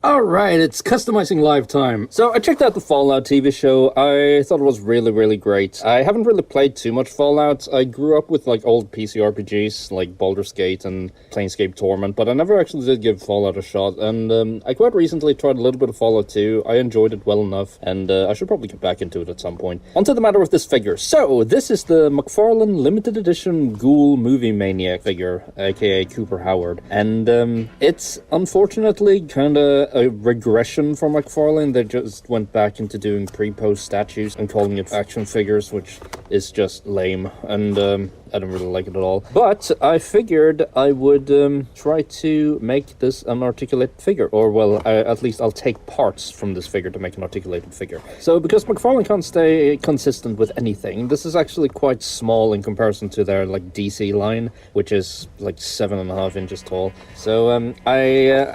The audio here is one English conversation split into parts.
Alright, it's customizing live time. So I checked out the Fallout TV show. I thought it was really great. I haven't really played too much Fallout. I grew up with like old PC RPGs like Baldur's Gate and Planescape Torment, but I never actually did give Fallout a shot. And I quite recently tried a little bit of Fallout 2. I enjoyed it well enough, and I should probably get back into it at some point. Onto the matter with this figure. So this is the McFarlane limited edition Ghoul movie maniac figure, aka Cooper Howard, and it's unfortunately kinda a regression from McFarlane. They just went back into doing pre-post statues and calling it action figures, which is just lame, and I don't really like it at all. But I figured I would try to make this an articulated figure, or well, at least I'll take parts from this figure to make an articulated figure. So because McFarlane can't stay consistent with anything, this is actually quite small in comparison to their like DC line, which is like 7.5 inches tall. So I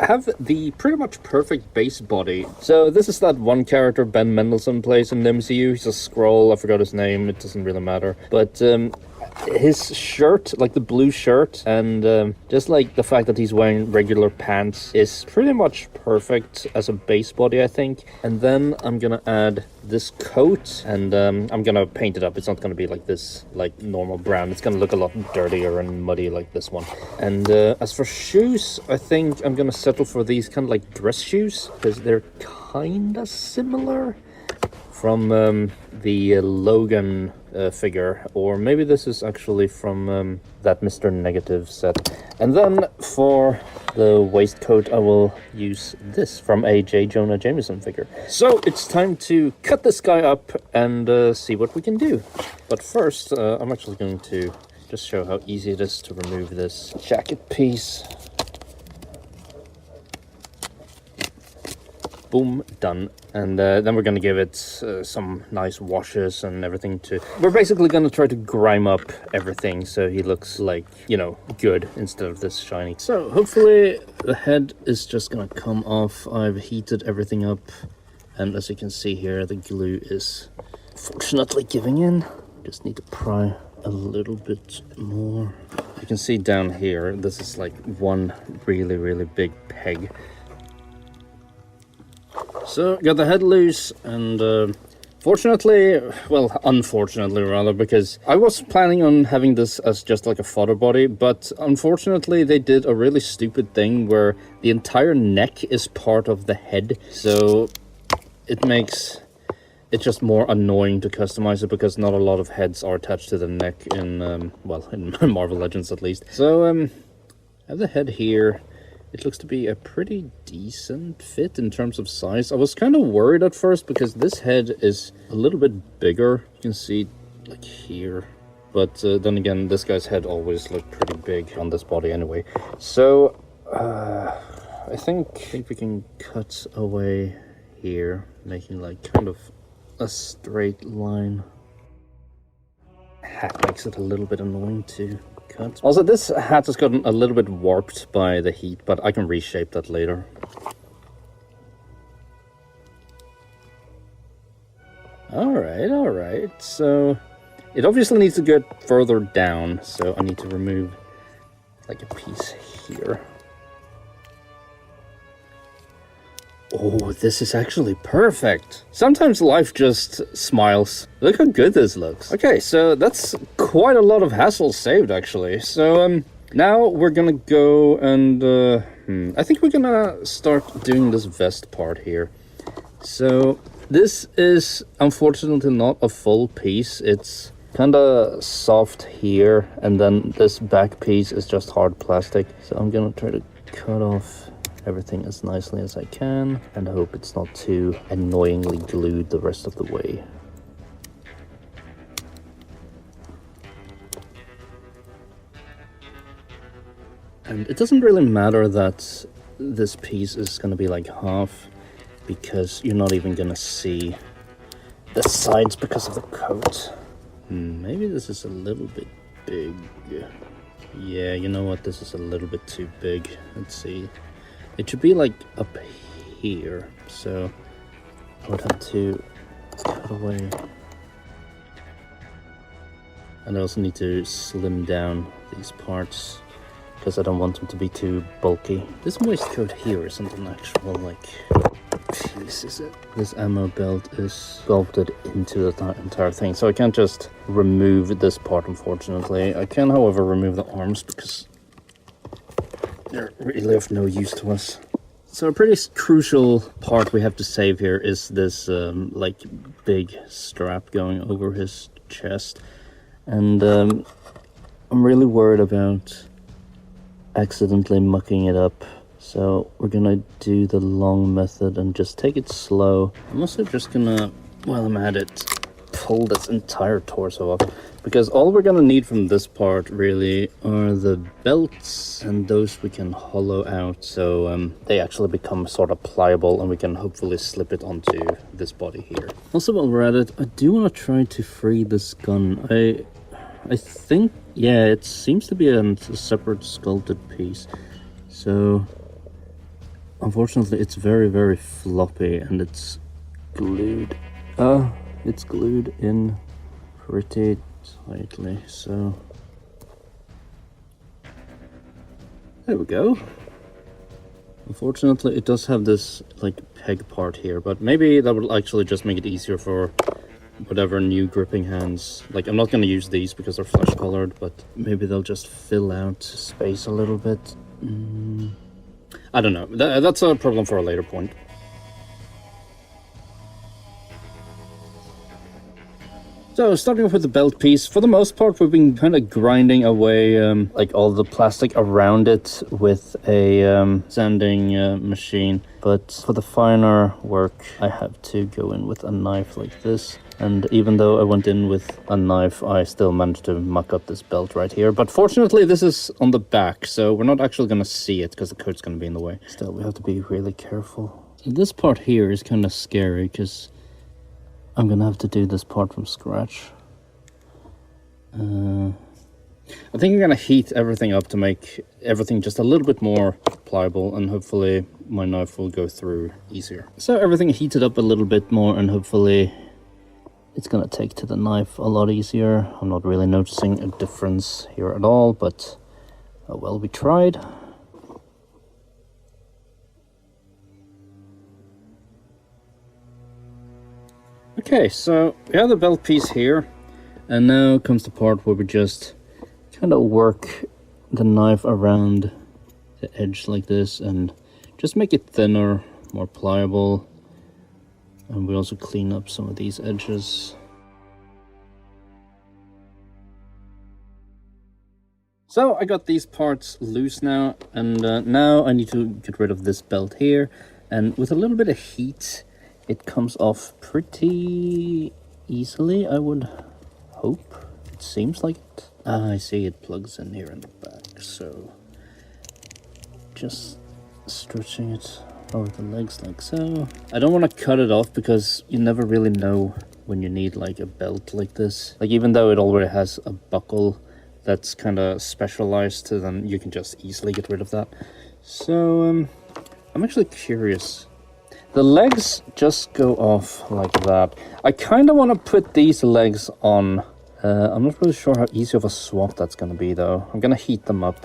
have the pretty much perfect base body. So this is that one character Ben Mendelsohn plays in the MCU. He's a Skrull. I forgot his name. It doesn't really matter. But his shirt, like the blue shirt, and just like the fact that he's wearing regular pants is pretty much perfect as a base body, I think. And then I'm gonna add this coat, and I'm gonna paint it up. It's not gonna be like this, like normal brown. It's gonna look a lot dirtier and muddy like this one. And as for shoes, I think I'm gonna settle for these kind of like dress shoes, because they're kinda similar from the Logan figure, or maybe this is actually from that Mr. Negative set. And then for the waistcoat, I will use this from a J. Jonah Jameson figure. So it's time to cut this guy up and see what we can do. But first, I'm actually going to just show how easy it is to remove this jacket piece. Boom, done. And then we're going to give it some nice washes and everything to... We're basically going to try to grime up everything so he looks like, you know, good instead of this shiny. So hopefully the head is just going to come off. I've heated everything up, and as you can see here, the glue is fortunately giving in. Just need to pry a little bit more. You can see down here, this is like one really big peg. So, got the head loose, and fortunately, well, unfortunately rather, because I was planning on having this as just like a fodder body, but unfortunately they did a really stupid thing where the entire neck is part of the head, so it makes it just more annoying to customize it, because not a lot of heads are attached to the neck in, well, in Marvel Legends at least. So, I have the head here. It looks to be a pretty decent fit in terms of size. I was kind of worried at first because this head is a little bit bigger. You can see like here. But then again, this guy's head always looked pretty big on this body anyway. So I think we can cut away here, making like kind of a straight line. Hat makes it a little bit annoying to cut. Also, this hat has gotten a little bit warped by the heat, but I can reshape that later. Alright, so it obviously needs to get further down, so I need to remove like a piece here. Oh, this is actually perfect. Sometimes life just smiles. Look how good this looks. Okay, so that's quite a lot of hassle saved, actually. So, now we're gonna go and, I think we're gonna start doing this vest part here. So, this is unfortunately not a full piece. It's kinda soft here, and then this back piece is just hard plastic. So I'm gonna try to cut off everything as nicely as I can, and hope it's not too annoyingly glued the rest of the way. And it doesn't really matter that this piece is going to be like half, because you're not even going to see the sides because of the coat. Maybe this is a little bit big. Yeah, you know what, this is a little bit too big. Let's see. It should be like up here, so I would have to cut away. And I also need to slim down these parts because I don't want them to be too bulky. This moist coat here isn't an actual, like, piece, is it? This ammo belt is sculpted into the entire thing, so I can't just remove this part, unfortunately. I can, however, remove the arms because they're really of no use to us. So a pretty crucial part we have to save here is this, like, big strap going over his chest. And I'm really worried about accidentally mucking it up. So we're gonna do the long method and just take it slow. I'm also just gonna, while I'm at it, pull this entire torso up, because all we're gonna need from this part really are the belts, and those we can hollow out so they actually become sort of pliable, and we can hopefully slip it onto this body here. Also, while we're at it, I do want to try to free this gun. I think, yeah, it seems to be a separate sculpted piece, so unfortunately it's very, very floppy, and it's glued. It's glued in pretty tightly, so there we go. Unfortunately, it does have this, like, peg part here, but maybe that will actually just make it easier for whatever new gripping hands. Like, I'm not going to use these because they're flesh colored, but maybe they'll just fill out space a little bit. I don't know. That's a problem for a later point. So, starting off with the belt piece, for the most part, we've been kind of grinding away, like, all the plastic around it with a sanding machine. But for the finer work, I have to go in with a knife like this. And even though I went in with a knife, I still managed to muck up this belt right here. But fortunately, this is on the back, so we're not actually going to see it because the coat's going to be in the way. Still, we have to be really careful. So this part here is kind of scary because I'm gonna have to do this part from scratch. I think I'm gonna heat everything up to make everything just a little bit more pliable, and hopefully my knife will go through easier. So everything heated up a little bit more, and hopefully it's gonna take to the knife a lot easier. I'm not really noticing a difference here at all, but well, we tried. Okay, so we have the belt piece here, and now comes the part where we just kind of work the knife around the edge like this and just make it thinner, more pliable, and we also clean up some of these edges. So I got these parts loose now, and now I need to get rid of this belt here, and with a little bit of heat it comes off pretty easily, I would hope. It seems like it. I see it plugs in here in the back, so just stretching it over the legs like so. I don't want to cut it off because you never really know when you need, like, a belt like this. Like, even though it already has a buckle that's kind of specialized, then you can just easily get rid of that. So I'm actually curious. The legs just go off like that. I kind of want to put these legs on. I'm not really sure how easy of a swap that's going to be, though. I'm going to heat them up.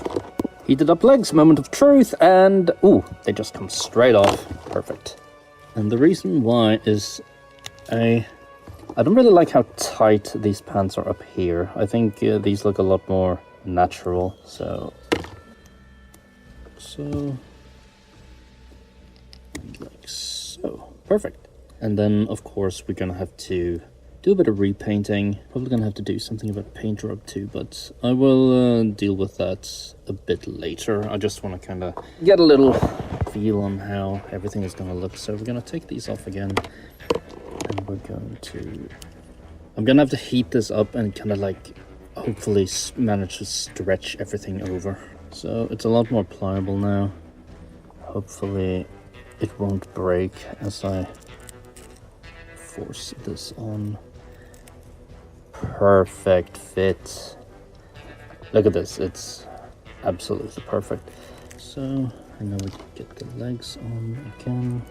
Heated up legs, moment of truth, and ooh, they just come straight off. Perfect. And the reason why is I don't really like how tight these pants are up here. I think these look a lot more natural, so like so. Perfect. And then, of course, we're gonna have to do a bit of repainting. Probably gonna have to do something about paint job too, but I will deal with that a bit later. I just want to kind of get a little feel on how everything is gonna look. So we're gonna take these off again, and I'm gonna have to heat this up and kind of, like, hopefully manage to stretch everything over. So it's a lot more pliable now. Hopefully it won't break as I force this on. Perfect fit. Look at this, it's absolutely perfect. So, and now we can get the legs on again.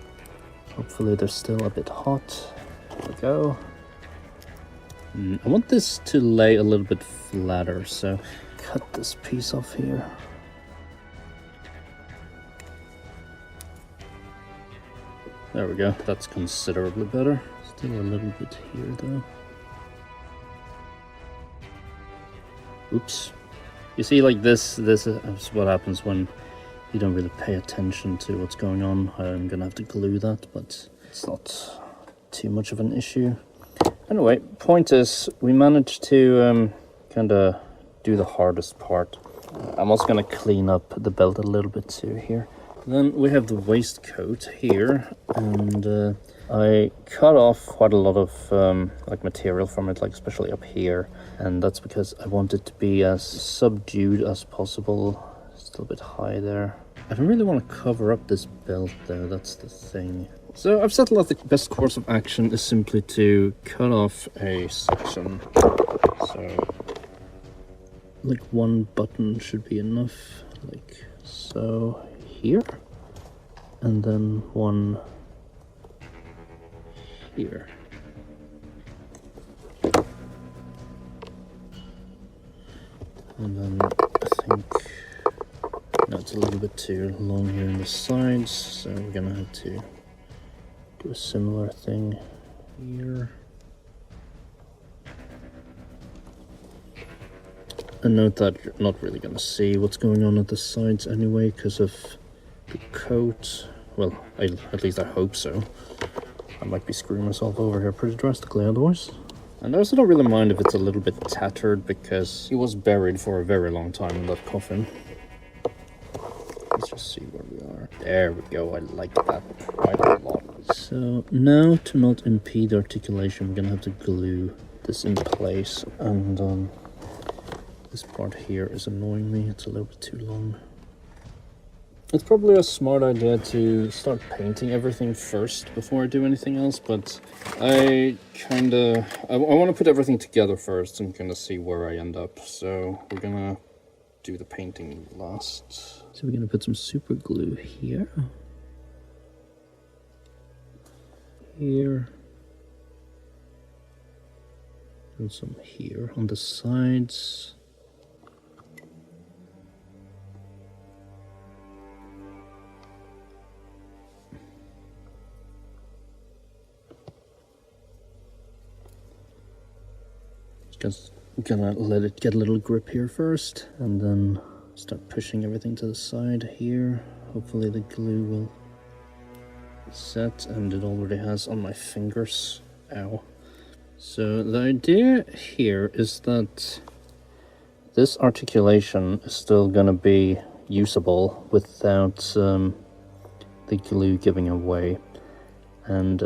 Hopefully they're still a bit hot. There we go. I want this to lay a little bit flatter, so cut this piece off here. There we go, that's considerably better. Still a little bit here though. Oops. You see, like this is what happens when you don't really pay attention to what's going on. I'm gonna have to glue that, but it's not too much of an issue. Anyway, point is, we managed to kind of do the hardest part. I'm also gonna clean up the belt a little bit too here. Then we have the waistcoat here, and I cut off quite a lot of like material from it, like especially up here, and that's because I want it to be as subdued as possible. Still a bit high there. I don't really want to cover up this belt though, that's the thing. So I've settled that the best course of action is simply to cut off a section. So like one button should be enough, like so here, and then one here. And then I think that's a little bit too long here on the sides, so we're gonna have to do a similar thing here. And note that you're not really gonna see what's going on at the sides anyway because of the coat. Well, at least I hope so. I might be screwing myself over here pretty drastically otherwise. And I also don't really mind if it's a little bit tattered because he was buried for a very long time in that coffin. Let's just see where we are. There we go, I like that quite a lot. So now, to not impede articulation, we're gonna have to glue this in place. And this part here is annoying me, it's a little bit too long. It's probably a smart idea to start painting everything first before I do anything else, but I want to put everything together first and kind of see where I end up. So we're gonna do the painting last. So we're gonna put some super glue here, and some here on the sides. Just gonna let it get a little grip here first, and then start pushing everything to the side here. Hopefully the glue will set, and it already has on my fingers. Ow. So the idea here is that this articulation is still gonna be usable without the glue giving away, and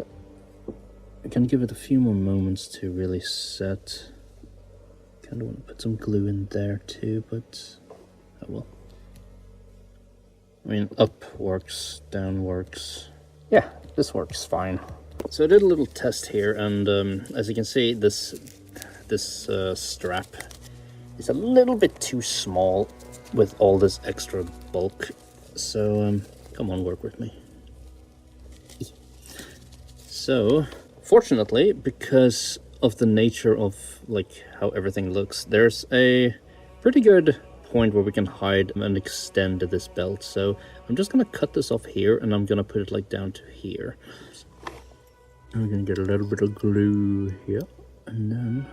I'm gonna give it a few more moments to really set. Kind of want to put some glue in there too, but oh well. I mean, up works, down works. Yeah, this works fine. So I did a little test here, and as you can see, this strap is a little bit too small with all this extra bulk. So come on, work with me. So fortunately, because of the nature of like how everything looks, there's a pretty good point where we can hide and extend this belt. So I'm just gonna cut this off here, and I'm gonna put it like down to here. I'm gonna get a little bit of glue here, and then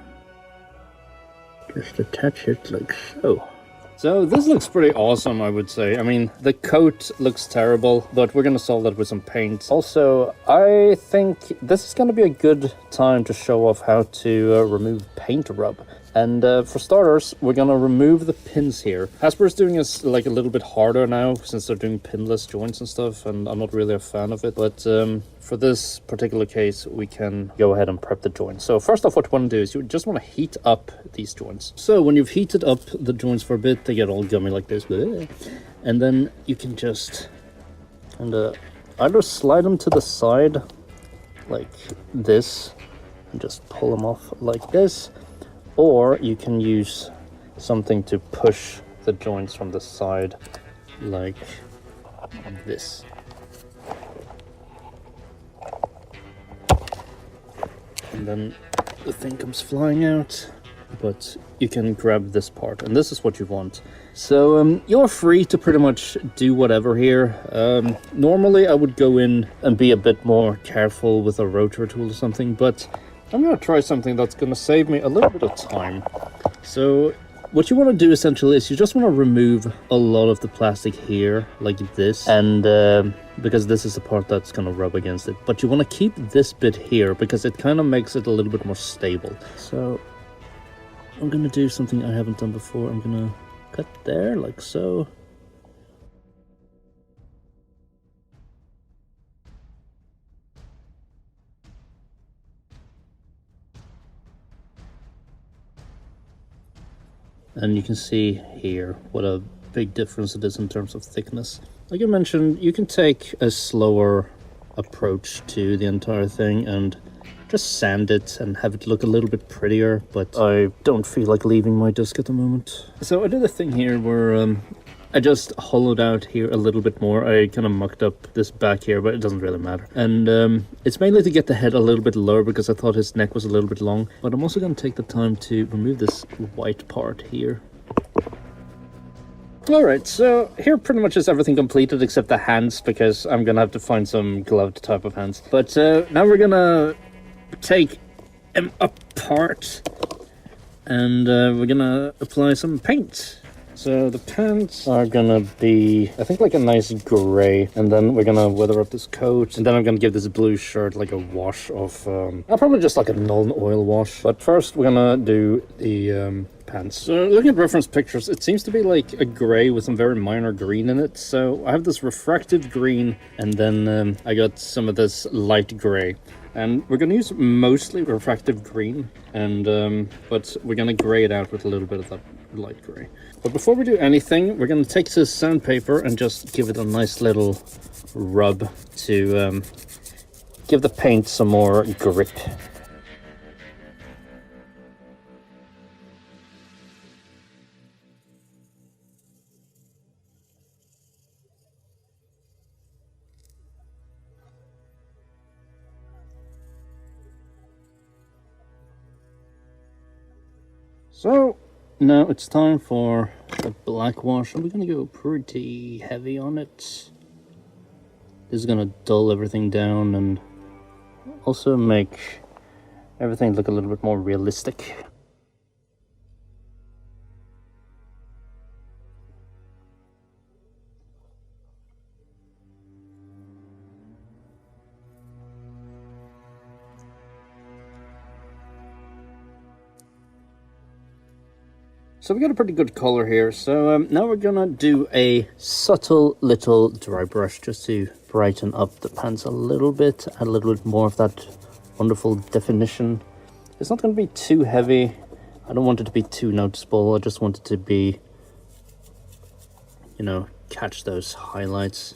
just attach it like so. So this looks pretty awesome, I would say. I mean, the coat looks terrible, but we're gonna solve that with some paint. Also, I think this is gonna be a good time to show off how to remove paint rub. And for starters, we're gonna remove the pins here. Hasbro's doing this like a little bit harder now, since they're doing pinless joints and stuff, and I'm not really a fan of it. But for this particular case, we can go ahead and prep the joints. So first off, what you want to do is you just want to heat up these joints. So when you've heated up the joints for a bit, they get all gummy like this. And then you can just either slide them to the side like this and just pull them off like this, or you can use something to push the joints from the side like this. And then the thing comes flying out. but you can grab this part, and this is what you want. So you're free to pretty much do whatever here. Normally I would go in and be a bit more careful with a rotor tool or something, but I'm gonna try something that's gonna save me a little bit of time. So what you want to do essentially is you just want to remove a lot of the plastic here, like this, and because this is the part that's going to rub against it. But you want to keep this bit here because it kind of makes it a little bit more stable. So I'm going to do something I haven't done before. I'm going to cut there, like so. And you can see here what a big difference it is in terms of thickness. Like I mentioned, you can take a slower approach to the entire thing and just sand it and have it look a little bit prettier, but I don't feel like leaving my disc at the moment. So I did a thing here where I just hollowed out here a little bit more. I kind of mucked up this back here, but it doesn't really matter. And it's mainly to get the head a little bit lower because I thought his neck was a little bit long. But I'm also going to take the time to remove this white part here. Alright, so here pretty much is everything completed except the hands, because I'm going to have to find some gloved type of hands. But now we're going to take him apart and we're going to apply some paint. So the pants are gonna be, I think, like a nice gray, and then we're gonna weather up this coat, and then I'm gonna give this blue shirt like a wash of, probably just like a non-oil wash. But first we're gonna do the pants. So looking at reference pictures, it seems to be like a gray with some very minor green in it. So I have this refractive green, and then I got some of this light gray. And we're going to use mostly refractive green, and but we're going to gray it out with a little bit of that light gray. But before we do anything, we're going to take this sandpaper and just give it a nice little rub to give the paint some more grip. So now it's time for the black wash, and we're going to go pretty heavy on it. This is going to dull everything down and also make everything look a little bit more realistic. So we got a pretty good color here. So now we're gonna do a subtle little dry brush just to brighten up the pants a little bit, add a little bit more of that wonderful definition. It's not gonna be too heavy. I don't want it to be too noticeable. I just want it to be, you know, catch those highlights.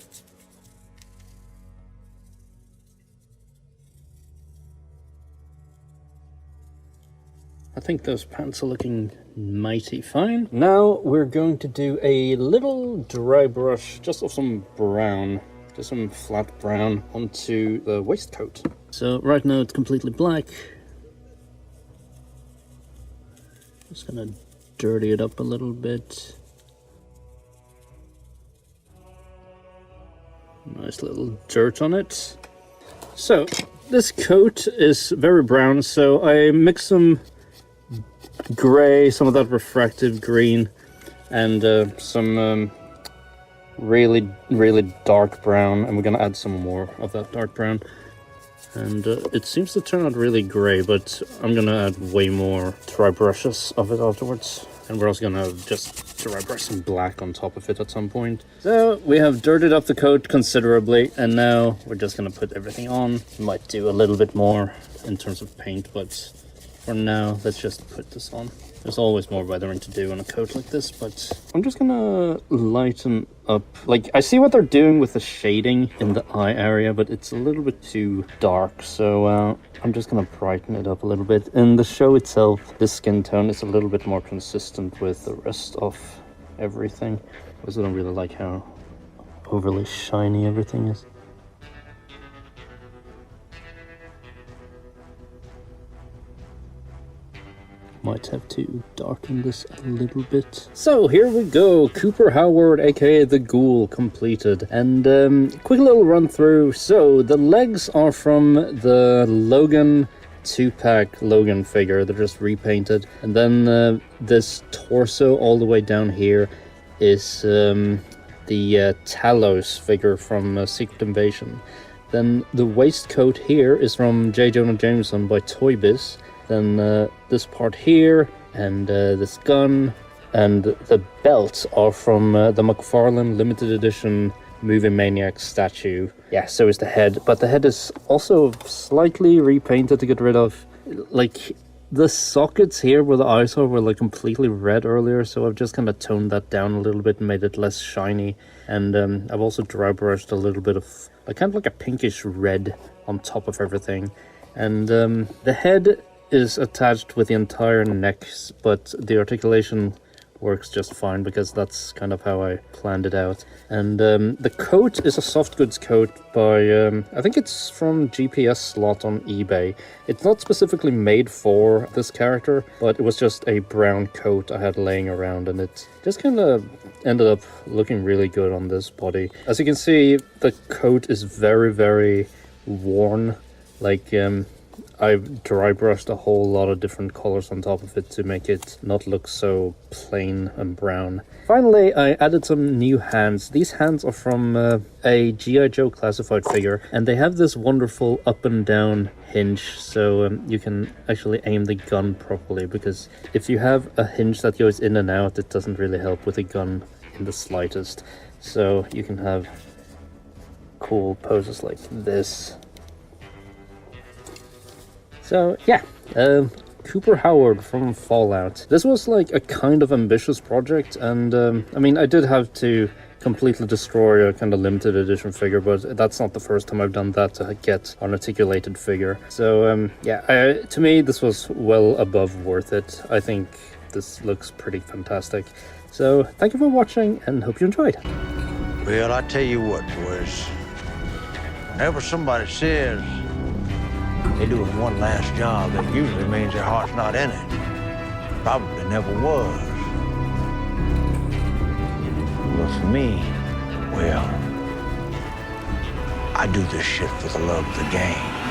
I think those pants are looking mighty fine. Now we're going to do a little dry brush just of some brown, just some flat brown onto the waistcoat. So right now it's completely black. Just gonna dirty it up a little bit. Nice little dirt on it. So this coat is very brown, so I mix some gray, some of that refractive green, and some really dark brown, and we're gonna add some more of that dark brown. And it seems to turn out really gray, but I'm gonna add way more dry brushes of it afterwards. And we're also gonna just dry brush some black on top of it at some point. So we have dirtied up the coat considerably, and now we're just gonna put everything on. Might do a little bit more in terms of paint, but for now, let's just put this on. There's always more weathering to do on a coat like this, but I'm just gonna lighten up. Like, I see what they're doing with the shading in the eye area, but it's a little bit too dark, so I'm just gonna brighten it up a little bit. In the show itself, this skin tone is a little bit more consistent with the rest of everything. I also don't really like how overly shiny everything is. Might have to darken this a little bit. So here we go, Cooper Howard, aka the Ghoul, completed. And quick little run through. So the legs are from the Logan 2-pack Logan figure. They're just repainted. And then this torso all the way down here is the Talos figure from Secret Invasion. Then the waistcoat here is from J. Jonah Jameson by Toy Biz. Then this part here, and this gun, and the belts are from the McFarlane limited edition Movie Maniac statue. Yeah, so is the head, but the head is also slightly repainted to get rid of, like, the sockets here where the eyes are were like completely red earlier, so I've just kind of toned that down a little bit and made it less shiny. And I've also dry brushed a little bit of, like, kind of like a pinkish red on top of everything. And the head is attached with the entire neck, but the articulation works just fine because that's kind of how I planned it out. And the coat is a soft goods coat by, I think it's from GPS Slot on eBay. It's not specifically made for this character, but it was just a brown coat I had laying around, and it just kind of ended up looking really good on this body. As you can see, the coat is very, very worn. Like, I've dry brushed a whole lot of different colors on top of it to make it not look so plain and brown. Finally, I added some new hands. These hands are from a G.I. Joe classified figure, and they have this wonderful up and down hinge, so you can actually aim the gun properly, because if you have a hinge that goes in and out, it doesn't really help with a gun in the slightest. So you can have cool poses like this. So yeah, Cooper Howard from Fallout. This was like a kind of ambitious project, and I mean, I did have to completely destroy a kind of limited edition figure, but that's not the first time I've done that to get an articulated figure. So yeah, to me this was well above worth it. I think this looks pretty fantastic. So thank you for watching, and hope you enjoyed. Well, I tell you what, boys. Whenever somebody says they're doing one last job, that usually means their heart's not in it. Probably never was. But for me, well, I do this shit for the love of the game.